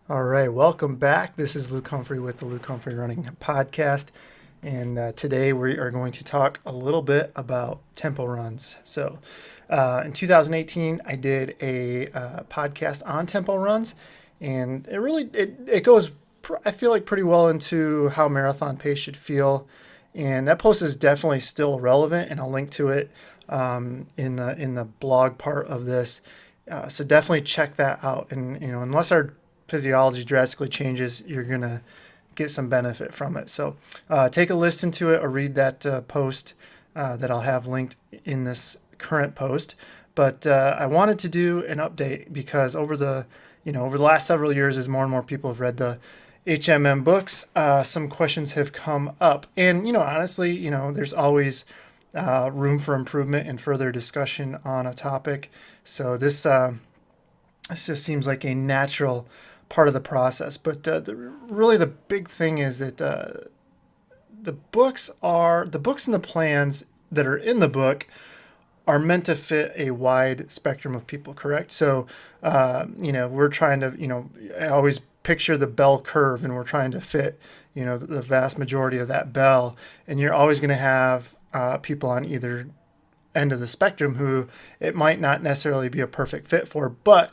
All right, welcome back. This is Luke Humphrey with the Luke Humphrey Running Podcast. And today we are going to talk a little bit about tempo runs. In 2018, I did a podcast on tempo runs, and it goes, I feel like, pretty well into how marathon pace should feel. And that post is definitely still relevant, and I'll link to it in the blog part of this. So definitely check that out. And unless our physiology drastically changes, you're gonna get some benefit from it. So take a listen to it or read that post that I'll have linked in this current post. But I wanted to do an update because over the last several years, as more and more people have read the HMM books, some questions have come up, and honestly, there's always room for improvement and further discussion on a topic. So this just seems like a natural part of the process. But really, the big thing is that the books and the plans that are in the book are meant to fit a wide spectrum of people, correct? So, we're trying to, I always picture the bell curve, and we're trying to fit, the vast majority of that bell. And you're always going to have people on either end of the spectrum who it might not necessarily be a perfect fit for, but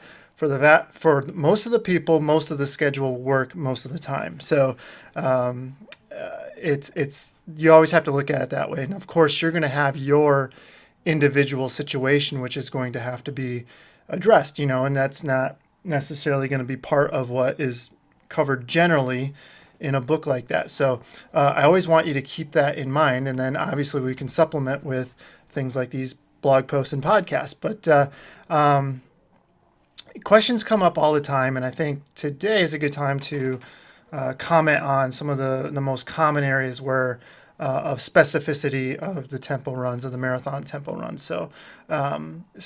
for most of the people, most of the schedule will work most of the time. So it's you always have to look at it that way. And of course, you're going to have your individual situation, which is going to have to be addressed, and that's not necessarily going to be part of what is covered generally in a book like that. So I always want you to keep that in mind. And then obviously we can supplement with things like these blog posts and podcasts. But questions come up all the time. And I think today is a good time to comment on some of the most common areas where of specificity of the tempo runs, of the marathon tempo runs. So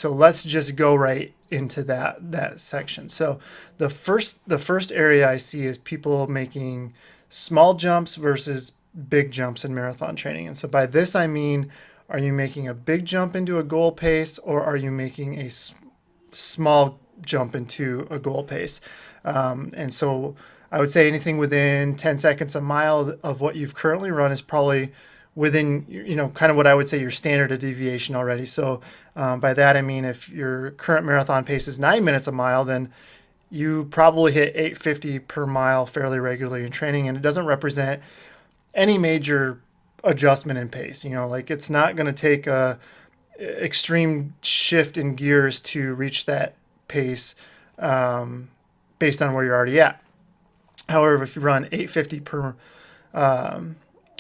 let's just go right into that section. So the first area I see is people making small jumps versus big jumps in marathon training. And so by this I mean, are you making a big jump into a goal pace, or are you making a small jump into a goal pace? And so I would say anything within 10 seconds a mile of what you've currently run is probably within, kind of what I would say your standard of deviation already. So by that, I mean, if your current marathon pace is 9 minutes a mile, then you probably hit 850 per mile fairly regularly in training. And it doesn't represent any major adjustment in pace. Like it's not going to take a extreme shift in gears to reach that pace based on where you're already at. However, if you run 850 per, and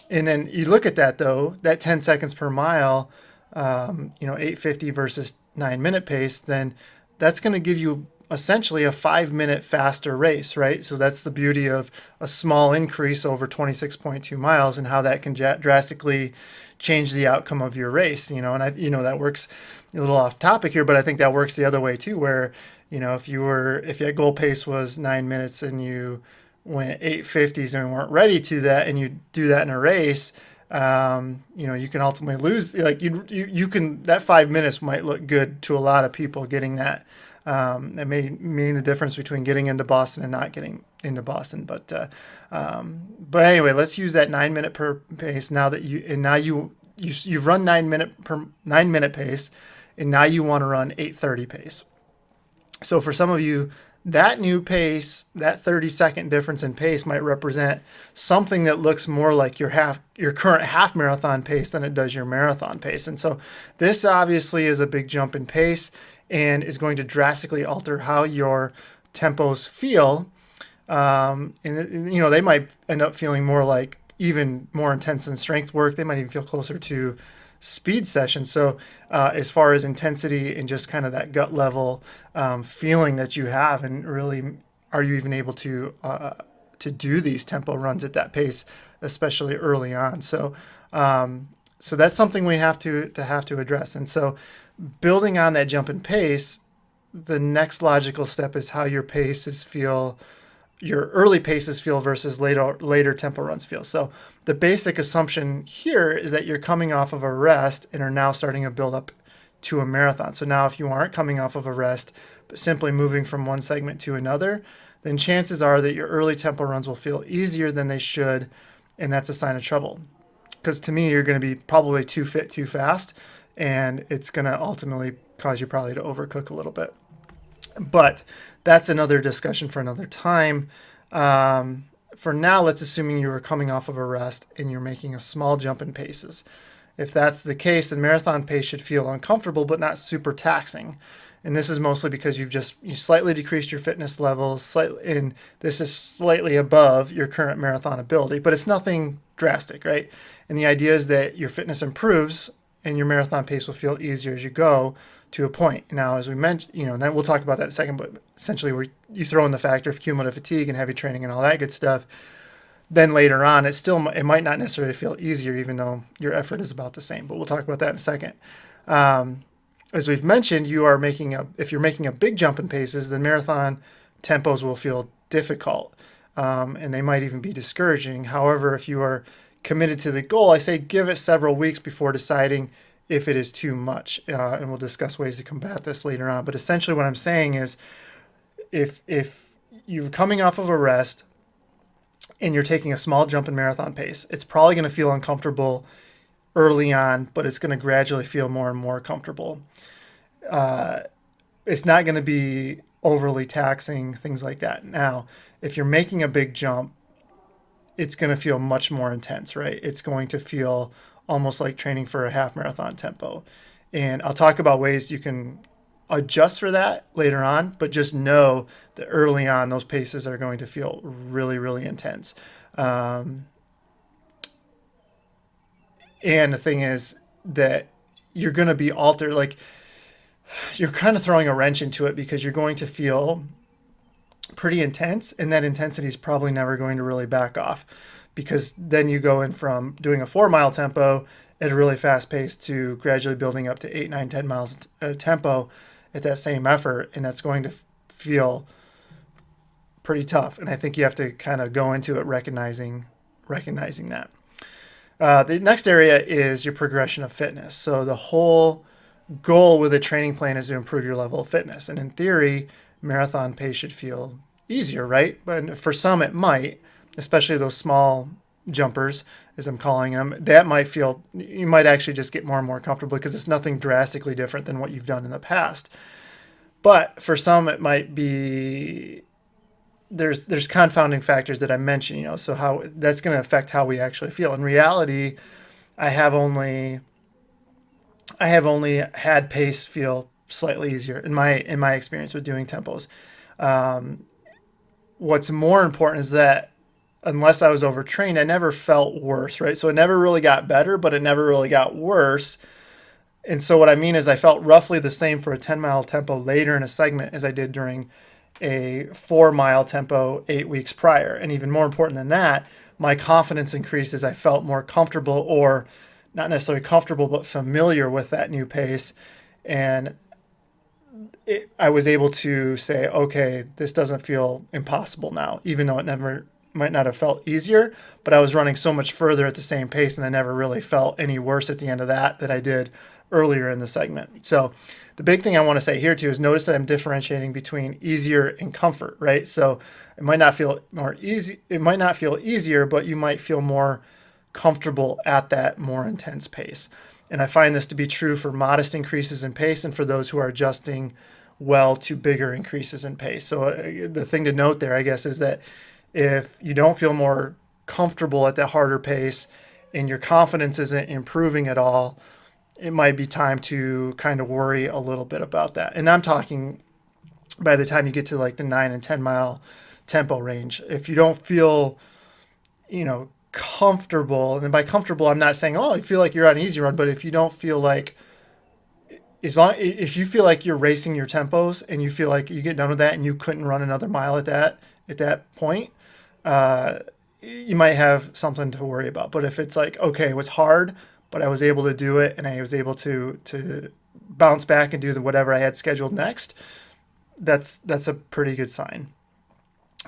then you look at that though, that 10 seconds per mile, 850 versus 9 minute pace, then that's going to give you essentially a 5 minute faster race, right? So that's the beauty of a small increase over 26.2 miles and how that can drastically change the outcome of your race, and that works a little off topic here, but I think that works the other way too, where, if your goal pace was 9 minutes and you went 850s and weren't ready to that, and you do that in a race, you can ultimately lose. Like you can, that 5 minutes might look good to a lot of people getting that. It may mean the difference between getting into Boston and not getting into Boston. But anyway, let's use that 9 minute per pace now that you've run 9 minute pace, and now you want to run 830 pace. So for some of you, that new pace, that 30-second difference in pace might represent something that looks more like your current half marathon pace than it does your marathon pace. And so this obviously is a big jump in pace and is going to drastically alter how your tempos feel. They might end up feeling more like even more intense than strength work. They might even feel closer to speed session. So as far as intensity and just kind of that gut level feeling that you have, and really, are you even able to do these tempo runs at that pace, especially early on? So that's something we have to address. And so building on that jump in pace, the next logical step is how your early paces feel versus later tempo runs feel. So the basic assumption here is that you're coming off of a rest and are now starting to build up to a marathon. So now if you aren't coming off of a rest, but simply moving from one segment to another, then chances are that your early tempo runs will feel easier than they should, and that's a sign of trouble. Because to me, you're going to be probably too fit too fast, and it's going to ultimately cause you probably to overcook a little bit. But that's another discussion for another time. For now, let's assuming you are coming off of a rest and you're making a small jump in paces. If that's the case, then marathon pace should feel uncomfortable but not super taxing. And this is mostly because you slightly decreased your fitness levels, and this is slightly above your current marathon ability, but it's nothing drastic, right? And the idea is that your fitness improves and your marathon pace will feel easier as you go to a point. Now, as we mentioned, and then we'll talk about that in a second, but essentially where you throw in the factor of cumulative fatigue and heavy training and all that good stuff, then later on, it might not necessarily feel easier, even though your effort is about the same. But we'll talk about that in a second. As we've mentioned, if you're making a big jump in paces, then marathon tempos will feel difficult, and they might even be discouraging. However, if you are committed to the goal, I say give it several weeks before deciding if it is too much, and we'll discuss ways to combat this later on. But essentially, what I'm saying is, if you're coming off of a rest and you're taking a small jump in marathon pace, it's probably going to feel uncomfortable early on, but it's going to gradually feel more and more comfortable. It's not going to be overly taxing, things like that. Now, if you're making a big jump, it's going to feel much more intense, right? It's going to feel almost like training for a half marathon tempo. And I'll talk about ways you can adjust for that later on, but just know that early on, those paces are going to feel really, really intense. And the thing is that you're going to be altered, like you're kind of throwing a wrench into it because you're going to feel pretty intense, and that intensity is probably never going to really back off, because then you go in from doing a 4-mile tempo at a really fast pace to gradually building up to 8, 9, 10 miles tempo at that same effort, and that's going to feel pretty tough. And I think you have to kind of go into it recognizing that. The next area is your progression of fitness. So the whole goal with a training plan is to improve your level of fitness. And in theory, marathon pace should feel easier, right? But for some, it might, especially those small jumpers, as I'm calling them, you might actually just get more and more comfortable because it's nothing drastically different than what you've done in the past. But for some, it might be, there's confounding factors that I mentioned, so how that's going to affect how we actually feel. In reality, I have only had pace feel slightly easier in my experience with doing tempos. What's more important is that unless I was overtrained, I never felt worse, right? So it never really got better, but it never really got worse. And so what I mean is I felt roughly the same for a 10-mile tempo later in a segment as I did during a 4-mile tempo 8 weeks prior. And even more important than that, my confidence increased as I felt more comfortable, or not necessarily comfortable, but familiar with that new pace. And I was able to say, okay, this doesn't feel impossible now, even though it might not have felt easier, but I was running so much further at the same pace, and I never really felt any worse at the end of that I did earlier in the segment. So the big thing I want to say here too is notice that I'm differentiating between easier and comfort, right? So it might not feel easier, but you might feel more comfortable at that more intense pace. And I find this to be true for modest increases in pace and for those who are adjusting well to bigger increases in pace. So the thing to note there, I guess, is that if you don't feel more comfortable at that harder pace and your confidence isn't improving at all, it might be time to kind of worry a little bit about that. And I'm talking by the time you get to like the 9 and 10 mile tempo range. If you don't feel, comfortable, and by comfortable, I'm not saying, you feel like you're on an easy run, but if you don't feel like, if you feel like you're racing your tempos and you feel like you get done with that and you couldn't run another mile at that point, you might have something to worry about. But if it's like, okay, it was hard, but I was able to do it and I was able to bounce back and do whatever I had scheduled next, that's a pretty good sign.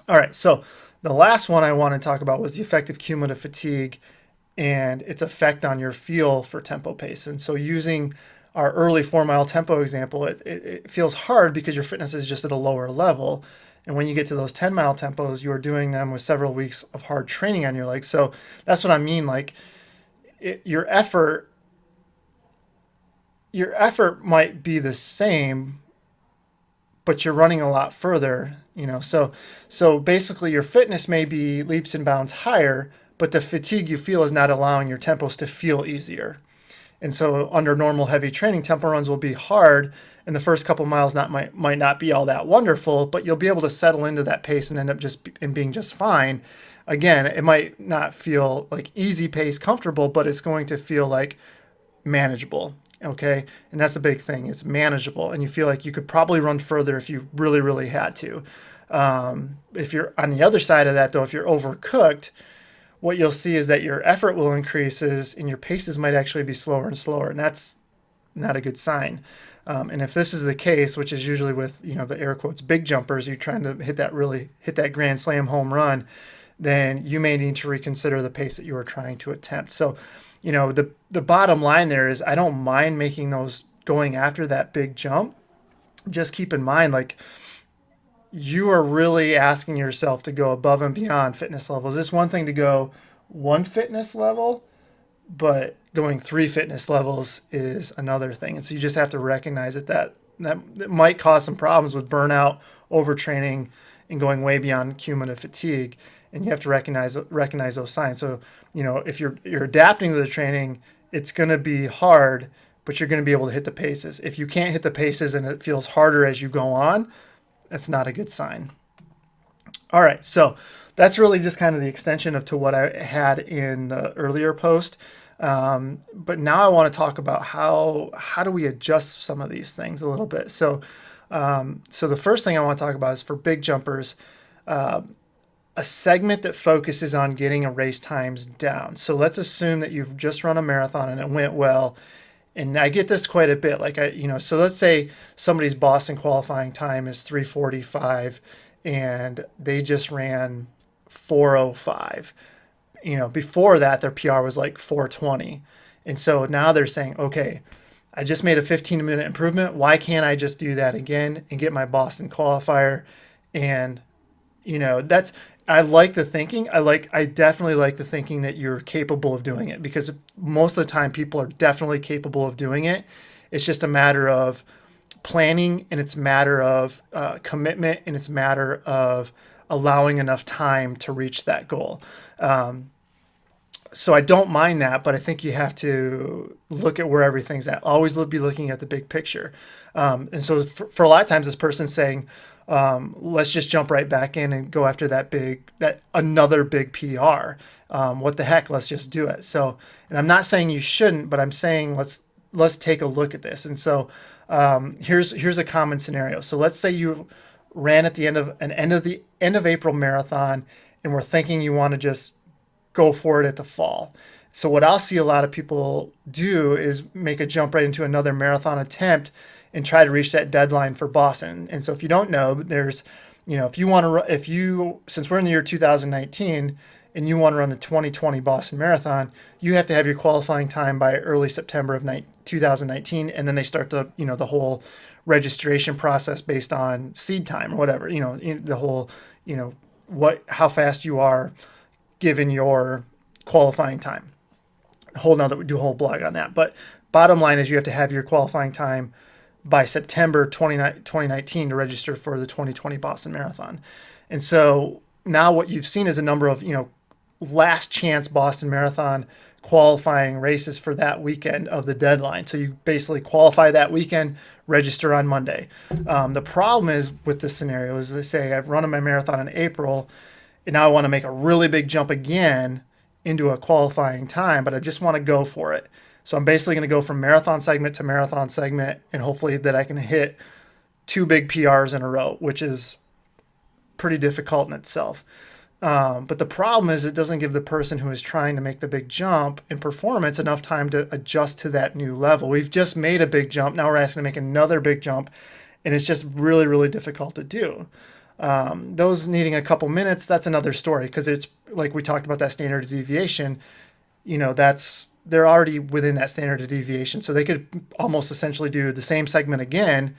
All right, so the last one I want to talk about was the effect of cumulative fatigue and its effect on your feel for tempo pace. And so using our early 4 mile tempo example, it feels hard because your fitness is just at a lower level. And when you get to those 10 mile tempos, you are doing them with several weeks of hard training on your legs. So that's what I mean. Like your effort might be the same, but you're running a lot further, so basically your fitness may be leaps and bounds higher, but the fatigue you feel is not allowing your tempos to feel easier. And so under normal heavy training, tempo runs will be hard, and the first couple miles might not be all that wonderful, but you'll be able to settle into that pace and end up being just fine. Again, it might not feel like easy pace, comfortable, but it's going to feel like manageable. Okay. And that's the big thing. It's manageable. And you feel like you could probably run further if you really, really had to. If you're on the other side of that, though, if you're overcooked, what you'll see is that your effort will increases and your paces might actually be slower and slower. And that's not a good sign. And if this is the case, which is usually with, the air quotes, big jumpers, you're trying to hit that grand slam home run, then you may need to reconsider the pace that you are trying to attempt. So, the bottom line there is I don't mind making those going after that big jump. Just keep in mind, like, you are really asking yourself to go above and beyond fitness levels. It's one thing to go one fitness level, but going 3 fitness levels is another thing. And so you just have to recognize that might cause some problems with burnout, overtraining, and going way beyond cumulative fatigue. And you have to recognize those signs. So, if you're adapting to the training, it's going to be hard, but you're going to be able to hit the paces. If you can't hit the paces and it feels harder as you go on, that's not a good sign. All right, so that's really just kind of the extension to what I had in the earlier post. But now I want to talk about how do we adjust some of these things a little bit. So the first thing I want to talk about is for big jumpers, a segment that focuses on getting a race times down. So let's assume that you've just run a marathon and it went well. And I get this quite a bit. So let's say somebody's Boston qualifying time is 3:45 and they just ran 4:05. Before that, their PR was like 4:20. And so now they're saying, okay, I just made a 15-minute improvement. Why can't I just do that again and get my Boston qualifier? And, I like the thinking. I definitely like the thinking that you're capable of doing it, because most of the time people are definitely capable of doing it. It's just a matter of planning, and it's a matter of commitment, and it's a matter of allowing enough time to reach that goal. So I don't mind that, but I think you have to look at where everything's at. Always be looking at the big picture. And so for a lot of times, this person's saying, let's just jump right back in and go after another big PR. What the heck? Let's just do it. So, and I'm not saying you shouldn't, but I'm saying let's take a look at this. And so here's a common scenario. So let's say you ran at the end of April marathon, and we're thinking you want to just go for it at the fall. So what I'll see a lot of people do is make a jump right into another marathon attempt and try to reach that deadline for Boston. And so if you don't know, there's, since we're in the year 2019 and you want to run the 2020 Boston Marathon, you have to have your qualifying time by early September of 2019. And then they start the whole registration process based on seed time or whatever, the whole, how fast you are given your qualifying time. Do a whole blog on that. But bottom line is you have to have your qualifying time by September 2019 to register for the 2020 Boston Marathon. And so now what you've seen is a number of, last chance Boston Marathon qualifying races for that weekend of the deadline. So you basically qualify that weekend, register on Monday. The problem is with this scenario is they say I've run my marathon in April and now I want to make a really big jump again into a qualifying time, but I just want to go for it. So I'm basically going to go from marathon segment to marathon segment, and hopefully that I can hit 2 big PRs in a row, which is pretty difficult in itself. But the problem is it doesn't give the person who is trying to make the big jump in performance enough time to adjust to that new level. We've just made a big jump. Now we're asking to make another big jump, and it's just really, really difficult to do. Those needing a couple minutes, that's another story, because it's like we talked about that standard deviation. they're already within that standard of deviation. So they could almost essentially do the same segment again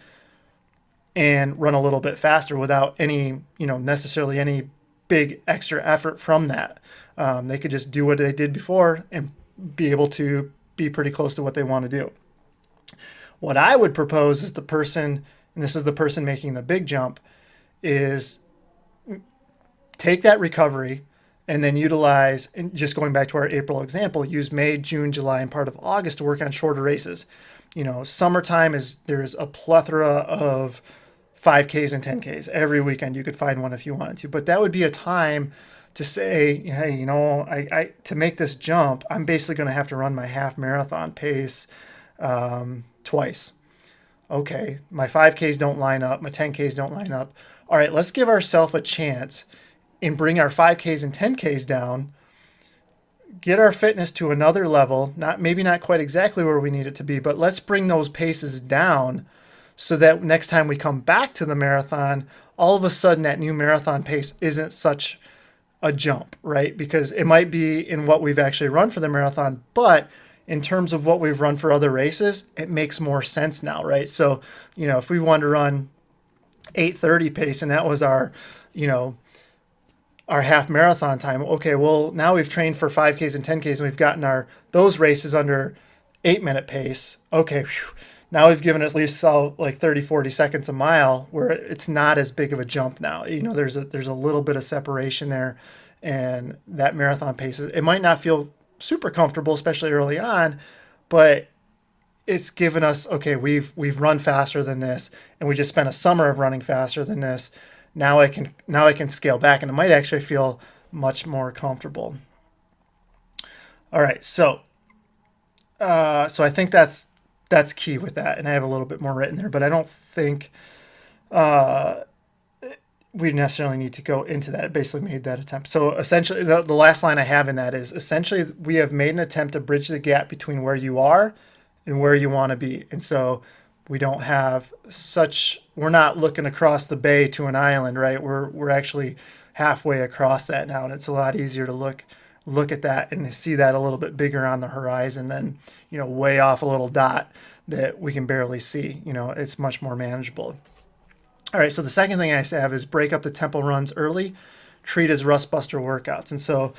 and run a little bit faster without any, necessarily any big extra effort from that. They could just do what they did before and be able to be pretty close to what they want to do. What I would propose is the person, and this is the person making the big jump, is take that recovery and then utilize, and just going back to our April example, use May, June, July, and part of August to work on shorter races. Summertime there's a plethora of 5Ks and 10Ks. Every weekend you could find one if you wanted to. But that would be a time to say, hey, I to make this jump, I'm basically going to have to run my half marathon pace twice. Okay, my 5Ks don't line up, my 10Ks don't line up. All right, let's give ourselves a chance and bring our 5Ks and 10Ks down, get our fitness to another level, maybe not quite exactly where we need it to be, but let's bring those paces down so that next time we come back to the marathon, all of a sudden that new marathon pace isn't such a jump, right? Because it might be in what we've actually run for the marathon, but in terms of what we've run for other races, it makes more sense now, right? So, if we wanted to run 8:30 pace and that was our half marathon time. Okay, well, now we've trained for 5Ks and 10Ks and we've gotten those races under 8-minute pace. Okay, whew, now we've given at least like 30, 40 seconds a mile where it's not as big of a jump now. There's a little bit of separation there, and that marathon pace, it might not feel super comfortable, especially early on, but it's given us, okay, we've run faster than this, and we just spent a summer of running faster than this. Now I can scale back, and it might actually feel much more comfortable. All right, so I think that's key with that, and I have a little bit more written there, but I don't think we necessarily need to go into that. It basically made that attempt. So essentially, the last line I have in that is essentially we have made an attempt to bridge the gap between where you are and where you want to be, and so we don't have we're not looking across the bay to an island, right? We're actually halfway across that now, and it's a lot easier to look at that and see that a little bit bigger on the horizon than, way off a little dot that we can barely see. It's much more manageable. All right, so the second thing I have is break up the tempo runs early, treat as rust buster workouts. And so,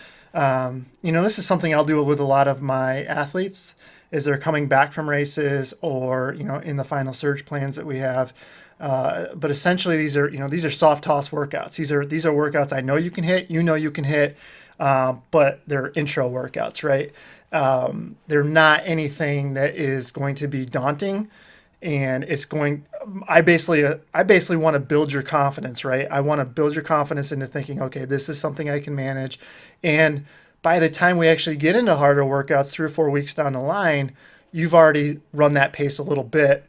this is something I'll do with a lot of my athletes as they're coming back from races or, in the final surge plans that we have. But essentially these are soft toss workouts. These are workouts I know you can hit, you can hit, but they're intro workouts, right? They're not anything that is going to be daunting, and I basically want to build your confidence, right? I want to build your confidence into thinking, okay, this is something I can manage. And by the time we actually get into harder workouts 3 or 4 weeks down the line, you've already run that pace a little bit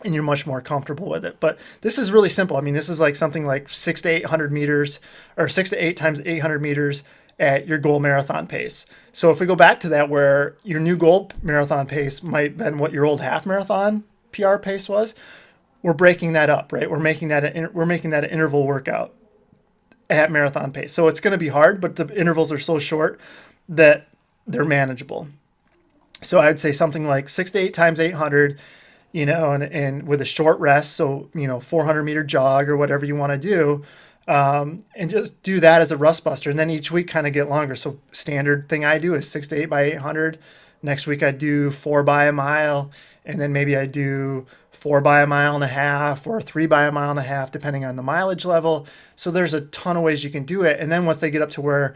and you're much more comfortable with it. But this is really simple. I mean, this is like something like 6 to 800 meters or 6 to 8 times 800 meters at your goal marathon pace. So if we go back to that, where your new goal marathon pace might have been what your old half marathon PR pace was, we're breaking that up, right? We're making that an interval workout at marathon pace. So it's going to be hard, but the intervals are so short that they're manageable. So I'd say something like 6 to 8 times 800, and with a short rest. So, 400 meter jog or whatever you want to do. And just do that as a rust buster. And then each week kind of get longer. So standard thing I do is 6 to 8 by 800. Next week I do 4 by a mile. And then maybe I do 4 by a mile and a half or 3 by a mile and a half, depending on the mileage level. So there's a ton of ways you can do it. And then once they get up to where,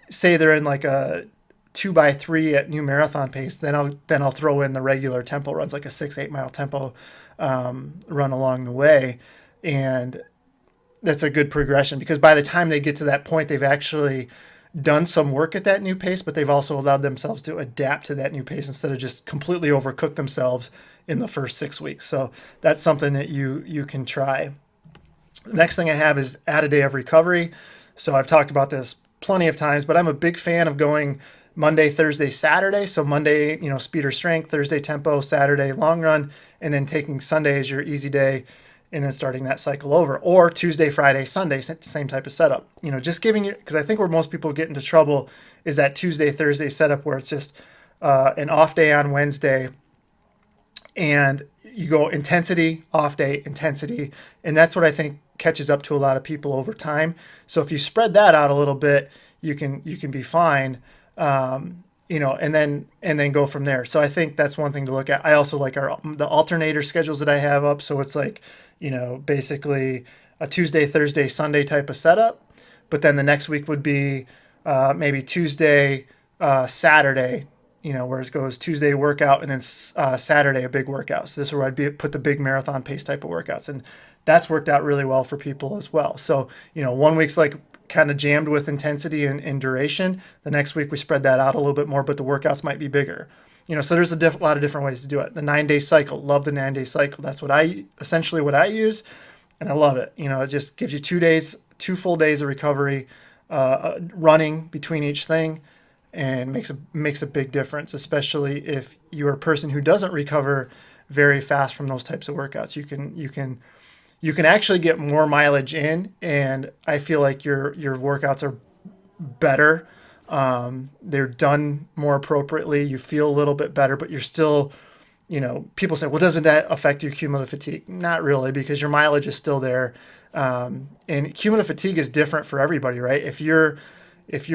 say they're in like a 2 by 3 at new marathon pace, then I'll throw in the regular tempo runs, like a 6-8 mile tempo run along the way. And that's a good progression, because by the time they get to that point, they've actually done some work at that new pace, but they've also allowed themselves to adapt to that new pace instead of just completely overcook themselves in the first 6 weeks. So that's something that you can try. The next thing I have is add a day of recovery. So I've talked about this plenty of times, but I'm a big fan of going Monday, Thursday, Saturday. So Monday, speed or strength, Thursday tempo, Saturday long run, and then taking Sunday as your easy day, and then starting that cycle over. Or Tuesday, Friday, Sunday, same type of setup. Just giving you, because I think where most people get into trouble is that Tuesday, Thursday setup where it's just an off day on Wednesday, and you go intensity, off day, intensity, and that's what I think catches up to a lot of people over time. So if you spread that out a little bit, you can be fine, and then go from there. So I think that's one thing to look at. I also like the alternator schedules that I have up. So it's like, basically a Tuesday, Thursday, Sunday type of setup, but then the next week would be maybe Tuesday, Saturday, where it goes Tuesday workout and then Saturday a big workout. So this is where put the big marathon pace type of workouts, and that's worked out really well for people as well. So one week's like kind of jammed with intensity and duration. The next week we spread that out a little bit more, but the workouts might be bigger. So there's a lot of different ways to do it. The 9-day cycle, love the 9-day cycle. That's essentially what I use, and I love it. It just gives you 2 days, 2 full days of recovery, running between each thing, and makes a big difference, especially if you're a person who doesn't recover very fast from those types of workouts. You can actually get more mileage in, and I feel like your workouts are better. They're done more appropriately. You feel a little bit better, but you're still, people say, well, doesn't that affect your cumulative fatigue? Not really, because your mileage is still there. And cumulative fatigue is different for everybody, right? If you're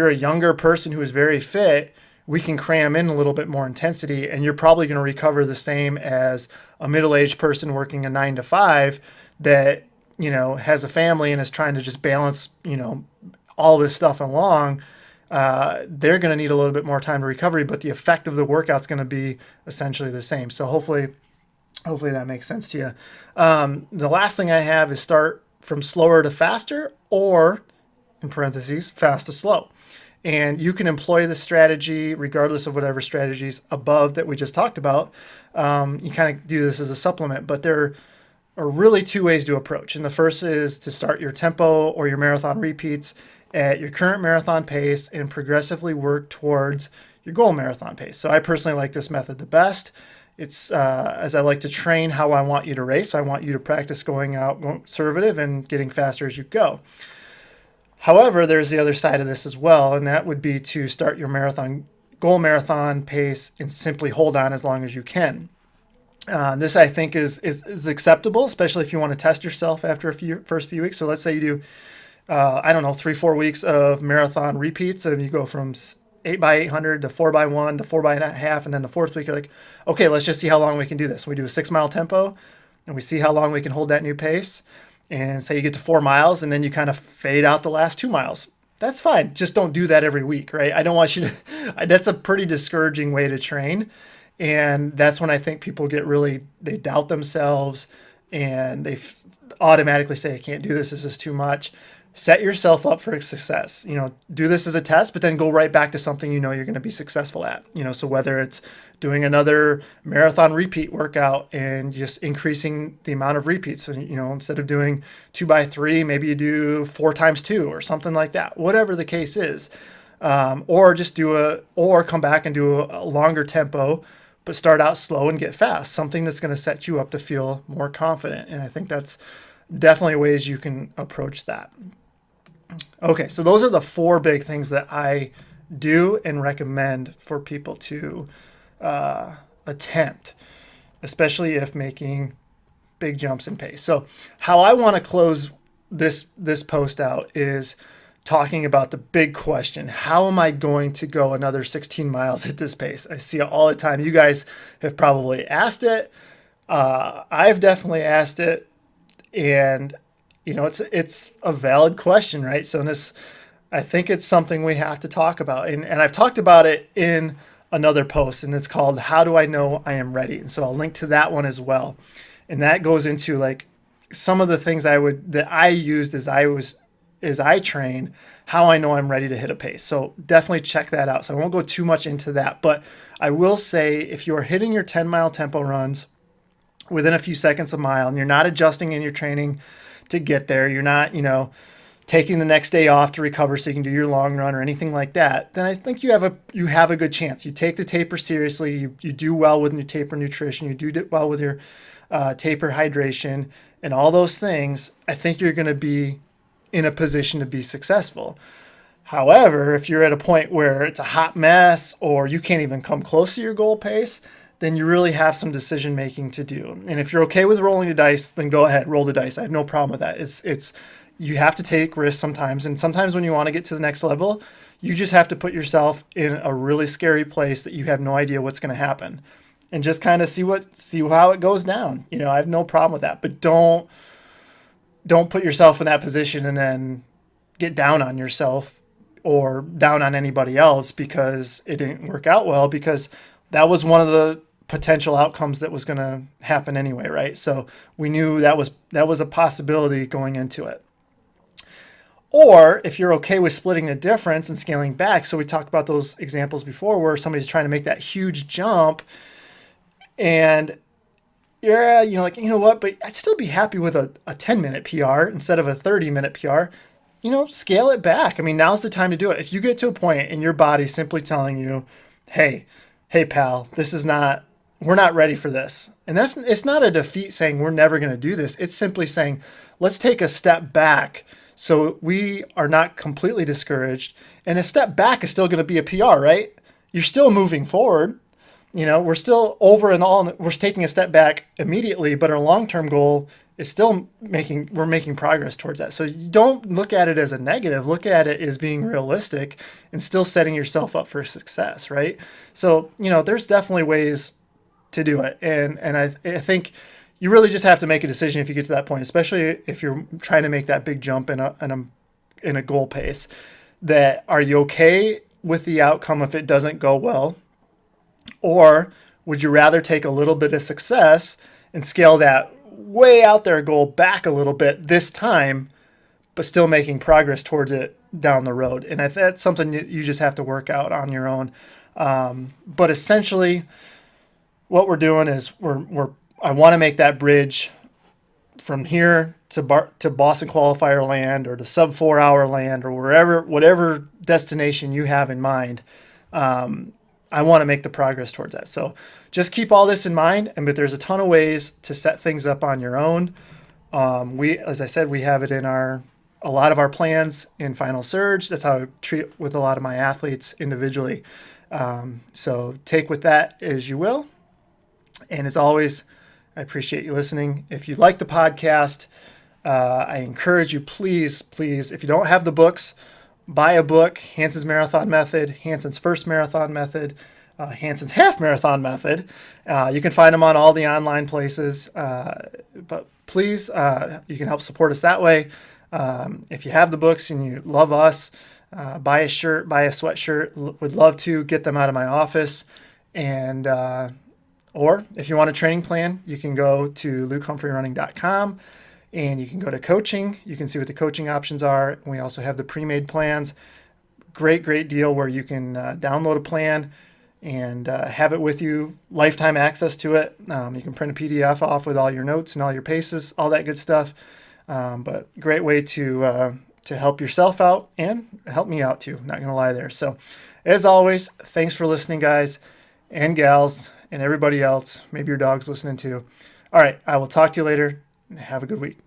a younger person who is very fit, we can cram in a little bit more intensity, and you're probably going to recover the same as a middle-aged person working a 9 to 5 that, has a family and is trying to just balance, all this stuff along. They're going to need a little bit more time to recovery, but the effect of the workout's going to be essentially the same. So hopefully that makes sense to you. The last thing I have is start from slower to faster, or in parentheses, fast to slow. And you can employ this strategy regardless of whatever strategies above that we just talked about. You kind of do this as a supplement, but there are really two ways to approach. And the first is to start your tempo or your marathon repeats at your current marathon pace and progressively work towards your goal marathon pace. So I personally like this method the best. It's as I like to train how I want you to race. I want you to practice going conservative and getting faster as you go. However, there's the other side of this as well, and that would be to start your goal marathon pace and simply hold on as long as you can. This I think is acceptable, especially if you want to test yourself after first few weeks. So let's say you do, 3-4 weeks of marathon repeats, and you go from 8x800 to 4x1 to 4x1/2, and then the fourth week you're like, okay, let's just see how long we can do this. We do a 6-mile tempo, and we see how long we can hold that new pace. And say you get to 4 miles, and then you kind of fade out the last 2 miles. That's fine. Just don't do that every week, right? I don't want you to. That's a pretty discouraging way to train. And that's when I think people they doubt themselves, and they automatically say, I can't do this. This is too much. Set yourself up for success. Do this as a test, but then go right back to something you're going to be successful at. So whether it's doing another marathon repeat workout and just increasing the amount of repeats. So, instead of doing 2x3, maybe you do 4x2 or something like that. Whatever the case is, or come back and do a longer tempo, but start out slow and get fast. Something that's going to set you up to feel more confident. And I think that's definitely ways you can approach that. Okay, so those are the 4 big things that I do and recommend for people to attempt, especially if making big jumps in pace. So how I want to close this post out is talking about the big question: how am I going to go another 16 miles at this pace? I see it all the time. You guys have probably asked it. I've definitely asked it, and it's a valid question, right? So I think it's something we have to talk about. And I've talked about it in another post, and it's called How Do I Know I Am Ready? And so I'll link to that one as well. And that goes into like some of the things that I used as I trained, how I know I'm ready to hit a pace. So definitely check that out. So I won't go too much into that, but I will say if you're hitting your 10-mile tempo runs within a few seconds a mile, and you're not adjusting in your training to get there, you're not, taking the next day off to recover so you can do your long run or anything like that, then I think you have a good chance. You take the taper seriously, you do well with your taper nutrition, you do well with your taper hydration and all those things. I think you're going to be in a position to be successful. However, if you're at a point where it's a hot mess or you can't even come close to your goal pace, then you really have some decision making to do. And if you're okay with rolling the dice, then go ahead, roll the dice. I have no problem with that. It's you have to take risks sometimes, and sometimes when you want to get to the next level, you just have to put yourself in a really scary place that you have no idea what's going to happen, and just kind of see how it goes down. I have no problem with that, but don't put yourself in that position and then get down on yourself or down on anybody else because it didn't work out well, because that was one of the potential outcomes that was going to happen anyway, right? So we knew that was a possibility going into it. Or if you're okay with splitting the difference and scaling back, so we talked about those examples before where somebody's trying to make that huge jump and you're like, you know what, but I'd still be happy with a 10-minute PR instead of a 30-minute PR. Scale it back. I mean, now's the time to do it. If you get to a point and your body's simply telling you, hey, pal, we're not ready for this. And it's not a defeat saying we're never going to do this. It's simply saying, let's take a step back so we are not completely discouraged. And a step back is still going to be a PR, right? You're still moving forward. We're still over and all, we're taking a step back immediately, but our long-term goal is still we're making progress towards that. So you don't look at it as a negative, look at it as being realistic and still setting yourself up for success, right? So, there's definitely ways to do it. And I think you really just have to make a decision if you get to that point, especially if you're trying to make that big jump in a goal pace, that are you okay with the outcome if it doesn't go well? Or would you rather take a little bit of success and scale that way out there goal back a little bit this time, but still making progress towards it down the road? And that's something you just have to work out on your own. But essentially, what we're doing is I want to make that bridge from here to Boston qualifier land or to sub 4 hour land or whatever destination you have in mind. I want to make the progress towards that. So just keep all this in mind. But there's a ton of ways to set things up on your own. As I said, we have it in a lot of our plans in Final Surge. That's how I treat with a lot of my athletes individually. So take with that as you will. And as always, I appreciate you listening. If you like the podcast, I encourage you, please, if you don't have the books, buy a book, Hanson's Marathon Method, Hanson's First Marathon Method, Hanson's Half Marathon Method. You can find them on all the online places. But please, you can help support us that way. If you have the books and you love us, buy a shirt, buy a sweatshirt. Would love to get them out of my office. And or if you want a training plan, you can go to lukehumphrey.running.com. And you can go to coaching. You can see what the coaching options are. And we also have the pre-made plans. Great deal where you can download a plan and have it with you, lifetime access to it. You can print a PDF off with all your notes and all your paces, all that good stuff. But great way to help yourself out and help me out too. Not going to lie there. So as always, thanks for listening, guys and gals and everybody else. Maybe your dog's listening too. All right, I will talk to you later. Have a good week.